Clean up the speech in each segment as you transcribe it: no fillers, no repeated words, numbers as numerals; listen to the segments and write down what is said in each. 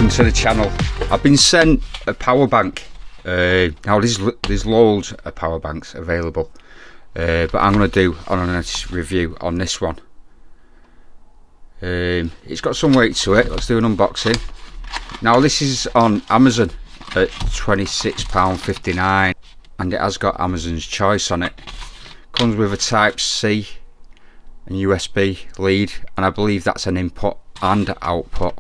welcome to the channel. I've been sent a power bank. Now there's loads of power banks available, but I'm going to do an honest review on this one. It's got some weight to it. Let's do an unboxing. Now this is on Amazon at £26.59 and it has got Amazon's choice on it. Comes with a Type-C and USB lead, and I believe that's an input and output.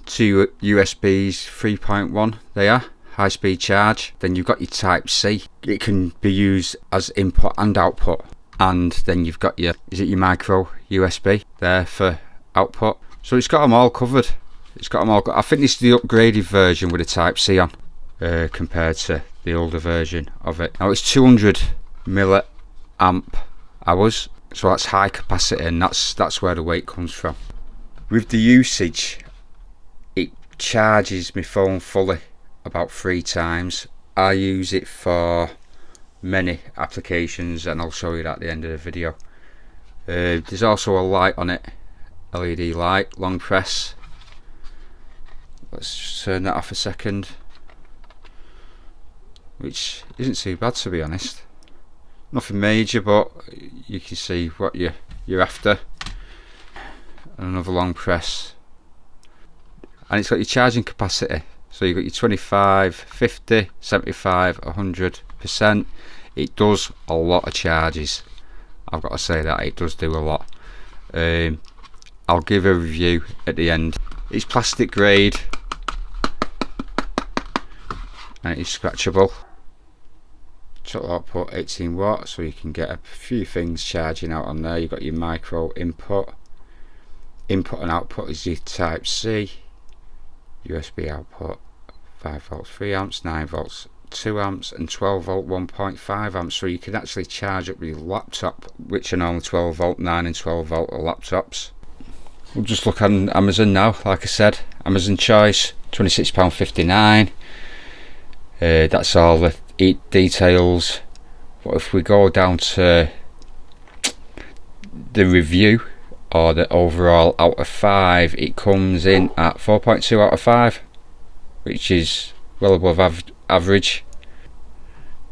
Two USBs 3.1 they are, high speed charge. Then you've got your Type-C, it can be used as input and output, and then you've got your, is it your micro USB there for output. So it's got them all covered. It's got them all. I think this is the upgraded version with a Type-C on, compared to the older version of it. Now it's 200 milliamp hours, so that's high capacity, and that's where the weight comes from. With the usage, it charges my phone fully about 3 times. I use it for many applications, and I'll show you that at the end of the video. There's also a light on it, LED light, long press. Let's just turn that off a second, which isn't too bad, to be honest. Nothing major, but you can see what you're after. And another long press, and it's got your charging capacity, so you've got your 25, 50, 75, 100%. It does a lot of charges, I've got to say that it does do a lot. I'll give a review at the end. It's plastic grade and it is scratchable. Total output 18 watts, so you can get a few things charging out on there. You've got your micro input. Input and output is your Type-C. USB output 5 volts 3 amps, 9 volts 2 amps, and 12 volt 1.5 amps. So you can actually charge up your laptop, which are normally 12 volt, 9 and 12 volt laptops. We'll just look on Amazon now. Like I said, Amazon choice, £26.59. That's all the details. But if we go down to the review, or the overall out of 5, it comes in at 4.2 out of 5, which is well above average.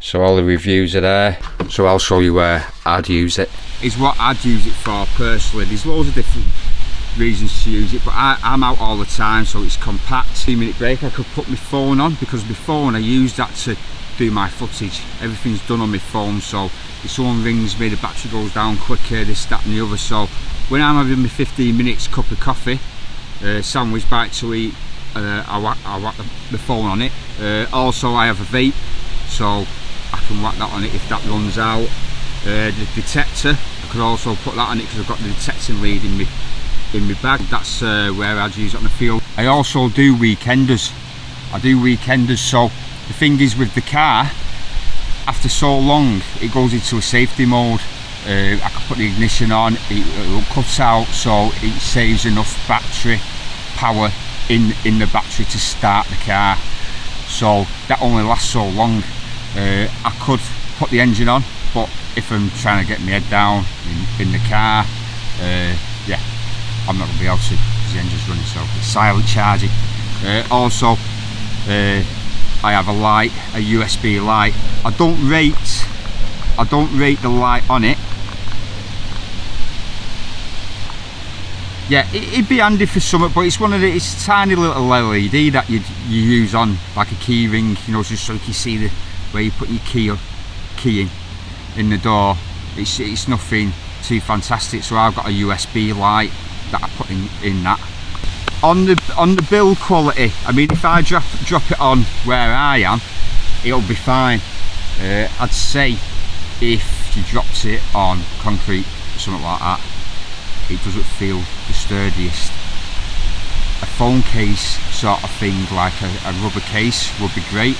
So all the reviews are there, so I'll show you where I'd use it. Is what I'd use it for personally. There's loads of different reasons to use it, but I'm out all the time, so it's compact. 2-minute break, I could put my phone on, because my phone, I use that to do my footage. Everything's done on my phone, so if someone rings me, the battery goes down quicker, this, that and the other. So when I'm having my 15 minutes cup of coffee, sandwich bite to eat, I whack the phone on it. Also I have a vape, so I can whack that on it if that runs out. The detector, I could also put that on it because I've got the detecting lead in my bag. That's where I'd use it on the field. I also do weekenders. So the thing is, with the car, after so long it goes into a safety mode. I can put the ignition on, it will cut out, so it saves enough battery power in the battery to start the car. So that only lasts so long. I could put the engine on, but if I'm trying to get my head down in the car, yeah, I'm not going to be able to, because the engine's running, so it's silent charging. Also, I have a light, a USB light. I don't rate the light on it. Yeah, it'd be handy for something, but it's it's a tiny little LED that you use on like a key ring, you know, just so you can see where you put your key in the door. It's nothing too fantastic, so I've got a USB light that I put in that. On the build quality, I mean, if I drop it on where I am, it'll be fine. I'd say if you dropped it on concrete or something like that, it doesn't feel the sturdiest. A phone case sort of thing, like a rubber case, would be great,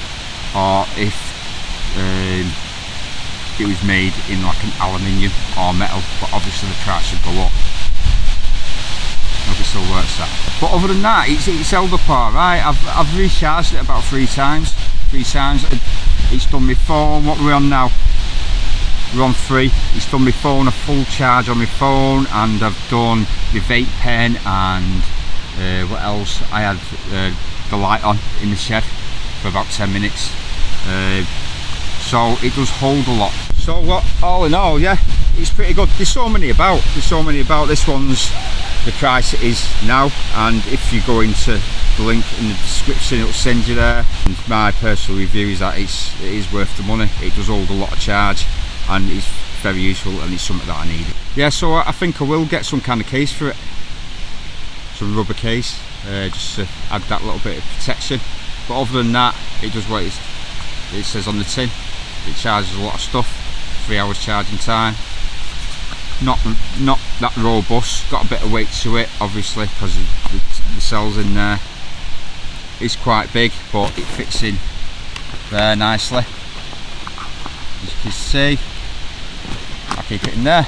or if it was made in like an aluminium or metal, but obviously the price would go up. Nobody still works that. But other than that, it's held up alright. I've recharged it about 3 times. It's done my phone. What we're on now? We're on 3. It's done my phone, a full charge on my phone, and I've done the vape pen and What else? I had the light on in the shed for about 10 minutes, so it does hold a lot. So what, all in all, yeah, it's pretty good. There's so many about. This one's the price it is now, and if you go into the link in the description, it'll send you there. And my personal review is that it is worth the money. It does hold a lot of charge, and it's very useful, and it's something that I need. Yeah, so I think I will get some kind of case for it, some rubber case, just to add that little bit of protection. But other than that, it does what it says on the tin. It charges a lot of stuff, 3 hours charging time. Not that robust, got a bit of weight to it, obviously, because the cells in there is quite big, but it fits in there nicely. As you can see, I keep it in there.